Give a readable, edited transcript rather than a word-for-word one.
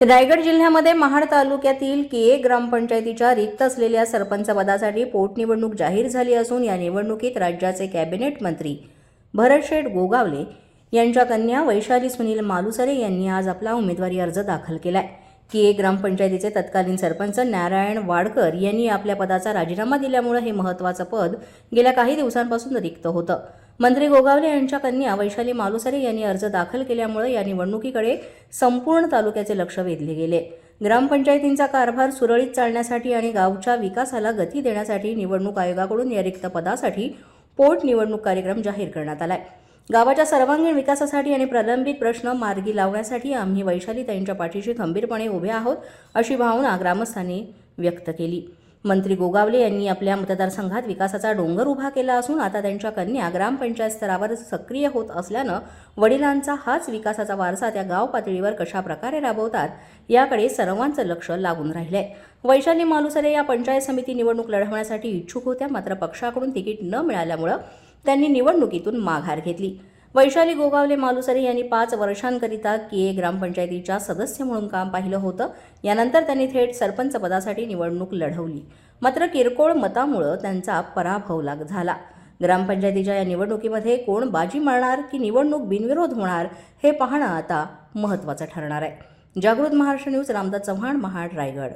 रायगड जिल्ह्यामध्ये महाड तालुक्यातील किये ग्रामपंचायतीच्या रिक्त असलेल्या सरपंच पदासाठी पोटनिवडणूक जाहीर झाली असून या निवडणुकीत राज्याचे कॅबिनेट मंत्री भरतशेठ गोगावले यांच्या कन्या वैशाली सुनील मालुसरे यांनी आज आपला उमेदवारी अर्ज दाखल केलाय। किये ग्रामपंचायतीचे तत्कालीन सरपंच नारायण वाडकर यांनी आपल्या पदाचा राजीनामा दिल्यामुळे हे महत्त्वाचं पद गेल्या काही दिवसांपासून रिक्त होतं। मंत्री गोगावले यांच्या कन्या वैशाली मालुसरे यांनी अर्ज दाखल केल्यामुळे या निवडणुकीकडे संपूर्ण तालुक्याचे लक्ष वेधले गेले। ग्रामपंचायतींचा कारभार सुरळीत चालण्यासाठी आणि गावच्या विकासाला गती देण्यासाठी निवडणूक आयोगाकडून या रिक्त पदासाठी पोटनिवडणूक कार्यक्रम जाहीर करण्यात आलाय। गावाच्या सर्वांगीण विकासासाठी आणि प्रलंबित प्रश्न मार्गी लावण्यासाठी आम्ही वैशाली ताईंच्या पाठीशी खंबीरपणे उभे आहोत अशी भावना ग्रामस्थांनी व्यक्त केली। मंत्री गोगावले यांनी आपल्या मतदारसंघात विकासाचा डोंगर उभा केला असून आता त्यांच्या कन्या ग्रामपंचायत स्तरावर सक्रिय होत असल्यानं वडिलांचा हाच विकासाचा वारसा त्या गाव पातळीवर कशा प्रकारे राबवतात याकडे सर्वांचं लक्ष लागून राहिलंय। वैशाली मालुसरे या पंचायत समिती निवडणूक लढवण्यासाठी इच्छुक होत्या, मात्र पक्षाकडून तिकीट न मिळाल्यामुळे त्यांनी निवडणुकीतून माघार घेतली। वैशाली गोगावले मालुसरे यांनी 5 वर्षांकरिता किये ग्रामपंचायतीच्या सदस्य म्हणून काम पाहिलं होतं। यानंतर त्यांनी थेट सरपंच पदासाठी निवडणूक लढवली, मात्र किरकोळ मतामुळे त्यांचा पराभव झाला। ग्रामपंचायतीच्या या निवडणुकीमध्ये कोण बाजी मारणार की निवडणूक बिनविरोध होणार हे पाहणं आता महत्त्वाचं ठरणार आहे। जागृत महाराष्ट्र न्यूज, रामदास चव्हाण, महाड, रायगड।